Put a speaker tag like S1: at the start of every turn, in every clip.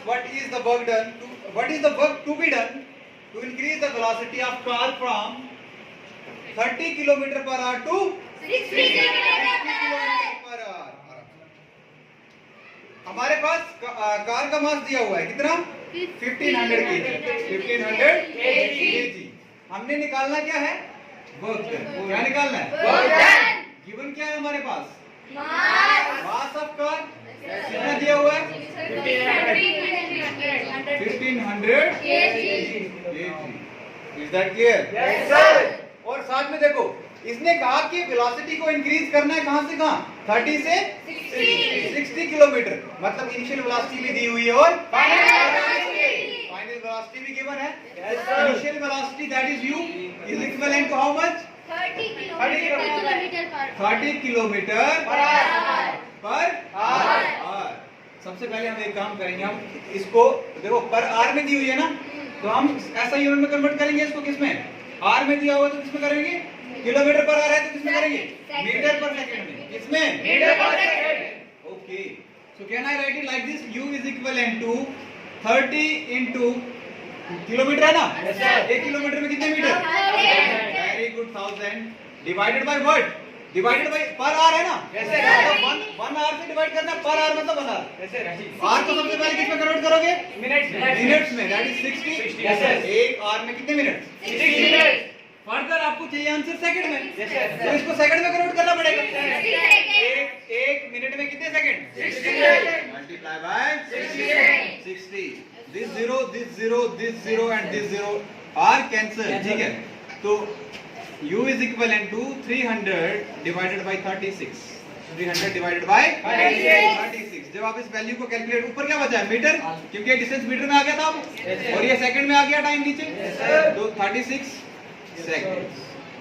S1: what is the work to be done to increase the velocity of car from 30 km per hour to
S2: 60 km
S1: per hour. हमारे पास car का मास दिया हुआ है कितना 1500 kg. हमने निकालना क्या है वर्क डन. क्या निकालना है गिवन क्या है हमारे पास मास ऑफ कार कितना दिया हुआ है 1500 kg. Is that clear?
S2: Yes, sir.
S1: और साथ में देखो इसने कहा कि वेलोसिटी को इंक्रीज करना है कहां से कहां 30 से 60 किलोमीटर. मतलब इनिशियल वेलोसिटी भी दी हुई है और फाइनल वेलोसिटी भी गिवन है. Initial velocity that is u is equivalent to how much 30 kilometre per hour. सबसे पहले हम एक काम करेंगे, हम इसको देखो पर आर में दी हुई है ना, तो हम ऐसा यूनिट में कन्वर्ट करेंगे इसको. किसमें आर में दिया हुआ तो किसमें करेंगे किलोमीटर पर आर है तो किसमें करेंगे मीटर पर सेकंड में. किसमें
S2: metre per second.
S1: Okay, so can I write it like this u is equivalent to 30 into kilometre है ना. एक किलोमीटर में कितने metre very good 1000 divided by what divided by per hour है ना. One hour से डिवाइड करना per hour मतलब 1 आवर. आवर को सबसे पहले किसमें कन्वर्ट करोगे मिनट्स में. That is 60. एक आवर में कितने मिनट
S2: 60 मिनट.
S1: फर्दर आपको चाहिए आंसर सेकंड में, तो इसको सेकंड में कन्वर्ट करना पड़ेगा. एक मिनट में कितने second multiply by 60. This zero and this zero are cancel. ठीक है, तो u is equivalent to 300 divided by 36. 300 divided by 36. जब आप इस वैल्यू को कैलकुलेट, ऊपर क्या बचा है मीटर, क्योंकि ये डिस्टेंस मीटर में आ गया था और ये सेकंड में आ गया टाइम नीचे. तो 36 seconds.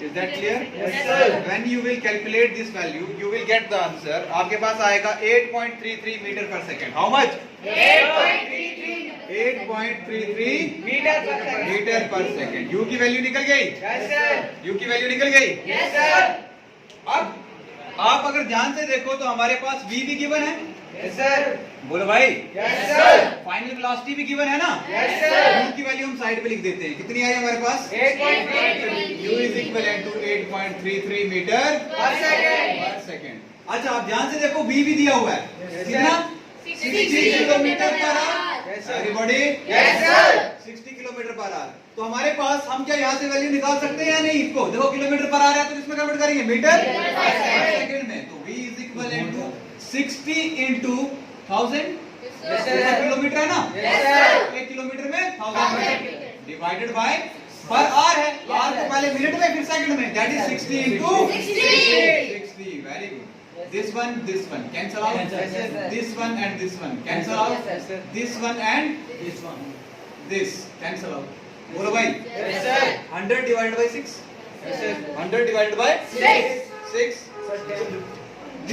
S1: Is that clear?
S2: Yes, sir.
S1: When you will calculate this value, you will get the answer. आपके पास आएगा 8.33 metre per second. How much? 8.33 metre per second. u की वैल्यू निकल गई.
S2: Yes, sir.
S1: u की value निकल गई.
S2: Yes, sir.
S1: अब आप अगर ध्यान से देखो तो हमारे पास v भी गिवन है.
S2: Yes, sir.
S1: बोलो भाई.
S2: Yes, sir.
S1: फाइनल वेलोसिटी भी गिवन है ना.
S2: Yes, sir.
S1: u की वैल्यू हम साइड पे लिख देते हैं. कितनी आई हमारे पास
S2: 8.33
S1: u is equivalent to 8.33 metre
S2: per second.
S1: Per second. अच्छा आप ध्यान से देखो v भी दिया हुआ है.
S2: Yes,
S1: कितना
S2: 60
S1: kilometre per our.
S2: Yes, sir.
S1: Everybody
S2: Yes, sir.
S1: 60 kilometre per our. तो हमारे पास हम क्या यहाँ से वैल्यू निकाल सकते हैं या नहीं. इसको देखो किलोमीटर पर आवर है तो किसमें कन्वर्ट करेंगे मीटर पर सेकंड में. तो v is equivalent to 60 into 1000.
S2: Yes, sir.
S1: Kilometre है ना.
S2: Yes, sir.
S1: एक किलोमीटर में 1000 डिवाइडेड बाय पर आवर है. आवर को पहले मिनट में फिर सेकंड में. That is 60 into 60. Very good. This one cancel out.
S2: Yes, sir.
S1: This one and this one cancel out.
S2: Yes, sir.
S1: This one and this cancel out. बोलो भाई.
S2: Yes, sir.
S1: 100 divided by 6.
S2: Yes, sir.
S1: 100 divided by
S2: 6.
S1: 6.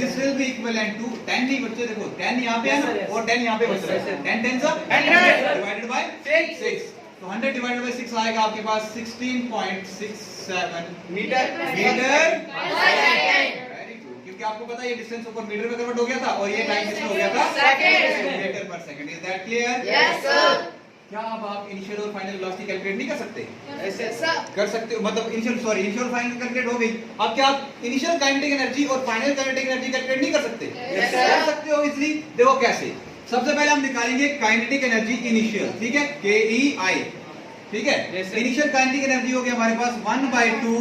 S1: This will be equivalent to 10 नहीं बच्चे देखो 10 यहाँ पे है ना और 10 यहाँ पे बच रहा है. 10 10 सा 100 divided by 6. तो 100 divided by 6 आएगा आपके पास 16.67
S2: मीटर
S1: मीटर वेरी गुड. क्योंकि आपको पता है ये डिस्टेंस ऊपर मीटर में कन्वर्ट हो गया था और ये टाइम किसमें हो गया था
S2: second.
S1: Metre per second. Is that clear?
S2: Yes, sir.
S1: क्या अब आप इनिशियल और फाइनल वेलोसिटी कैलकुलेट नहीं कर सकते?
S2: Yes, sir.
S1: कर सकते हो. मतलब इनिशियल और फाइनल कैलकुलेट हो गई. अब क्या आप इनिशियल काइनेटिक एनर्जी और फाइनल काइनेटिक एनर्जी कैलकुलेट नहीं कर सकते?
S2: Yes, sir.
S1: कर सकते हो इजीली. देखो कैसे. सबसे पहले हम निकालेंगे काइनेटिक एनर्जी इनिशियल. ठीक है, KEI. ठीक है.
S2: Yes, sir.
S1: Initial kinetic energy हो गया हमारे पास 1/2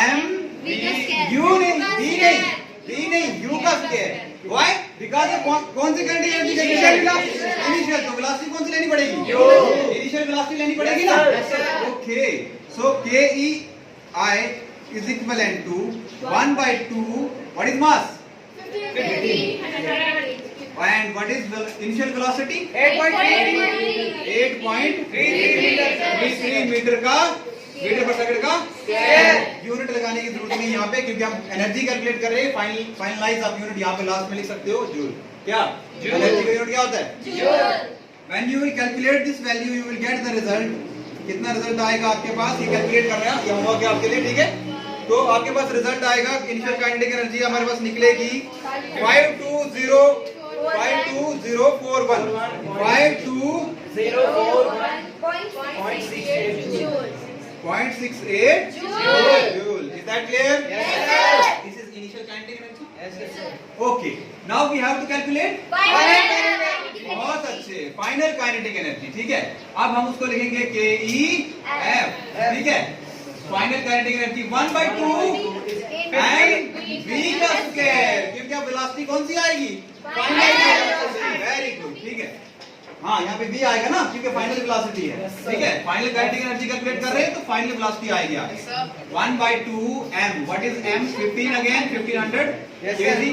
S1: m u नहीं u का स्क्वायर. व्हाई? बिकॉज़ कौन सी काइनेटिक एनर्जी का इनिशियल. तो वेलोसिटी कौन सी लेनी पड़ेगी? इनिशियल वेलोसिटी लेनी पड़ेगी ना.
S2: Yes, sir.
S1: Okay, so KEI is equivalent to 1/2 what is mass
S2: 50.
S1: and what is initial velocity
S2: 8.33
S1: 8.33 metre per second का यूनिट लगाने की जरूरत नहीं यहाँ पे, क्योंकि हम एनर्जी कैलकुलेट कर रहे हैं. फाइनलाइज आप यूनिट यहाँ पे लास्ट में लिख सकते हो जूल. क्या एनर्जी का यूनिट क्या होता है? When you will calculate this value you will get the result. कितना रिजल्ट आएगा आपके पास ये कैलकुलेट कर रहे हैं, ये होगा क्या आपके लिए. ठीक है, तो आपके पास रिजल्ट आएगा. इनिशियल काइनेटिक एनर्जी हमारे पास निकलेगी 5204 52041. 52.68 joule. Is that clear?
S2: Yes, sir.
S1: This is initial kinetic energy.
S2: Yes, sir.
S1: Okay. Now we have to calculate. बहुत अच्छे. Final kinetic energy. ठीक है. अब हम उसको लिखेंगे KEF. ठीक है. Final kinetic energy 1/2 and v का स्क्वायर. क्योंकि अब वेलोसिटी कौन सी आएगी? Very good. ठीक है. हाँ, यहाँ पे v आएगा ना, क्योंकि फाइनल वेलोसिटी है. ठीक है. फाइनल काइनेटिक एनर्जी कैलकुलेट कर रहे हैं तो फाइनल वेलोसिटी आएगी आगे. 1/2 m. What is m? 15 again. 1500 kg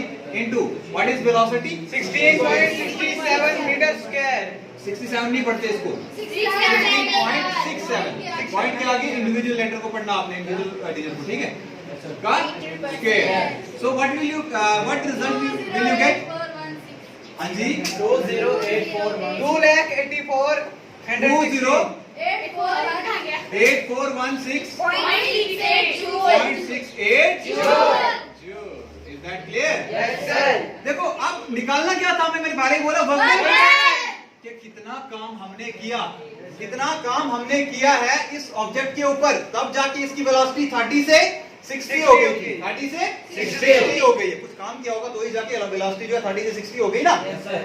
S1: into what is velocity?
S2: 16.67 meter square.
S1: 67 नहीं पढ़ते इसको. 16.67. पॉइंट के आगे इंडिविजुअल लेटर को पढ़ना आपने, इंडिविजुअल डिजिट को. ठीक है. का square. So what result will you get? हाँ जी.
S2: 20841. 2,84,168
S1: joule. Is that clear?
S2: Yes, sir.
S1: देखो अब निकालना क्या था, मैं मेरे बारे में बोला वर्क कि कितना काम हमने किया है इस ऑब्जेक्ट के ऊपर, तब जाके इसकी वेलोसिटी 30 से 60 हो गई थी. 30 से 60 हो गई है. कुछ काम किया होगा तो ही जाके वेलोसिटी जो है 30 से 60 हो गई ना.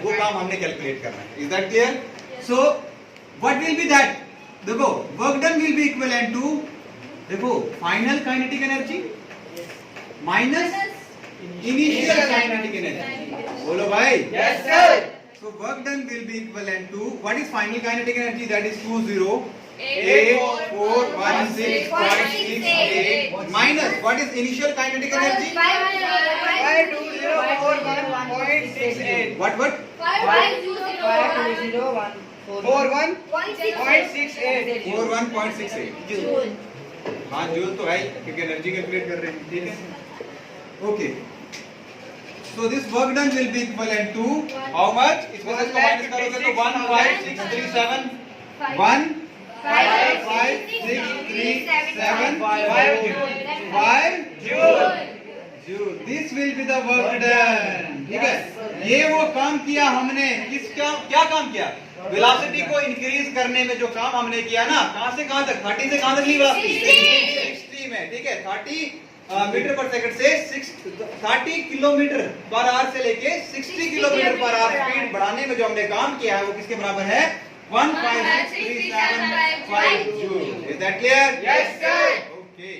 S1: वो काम हमने कैलकुलेट करना है. Is that clear? So what will be that? देखो work done will be equivalent to, देखो final kinetic energy minus initial kinetic energy. बोलो भाई.
S2: Yes, sir.
S1: So work done will be equivalent to what is final kinetic energy? That is 2084168 minus what is initial kinetic energy?
S2: 52041.68.
S1: What?
S2: 41.68
S1: 41.68. हाँ joule तो है ही, क्योंकि energy calculate कर रहे हैं. ठीक है. Okay. So this work done will be equivalent to how much? इसमें से इसको माइनस करोगे तो 15637 15637 joule. This will be the work done. ठीक है. ये वो काम किया हमने. किसका क्या काम किया? वेलोसिटी को इंक्रीज करने में जो काम हमने किया ना, कहां से कहां तक? 30 से कहां तक ली वेलोसिटी? 60 में. ठीक है. 30 मीटर पर सेकंड से 30 किलोमीटर पर आवर से लेके 60 किलोमीटर पर आवर स्पीड बढ़ाने में जो हमने काम किया है वो किसके बराबर है? 15637 joule. Is that clear?
S2: Yes, sir.
S1: Okay.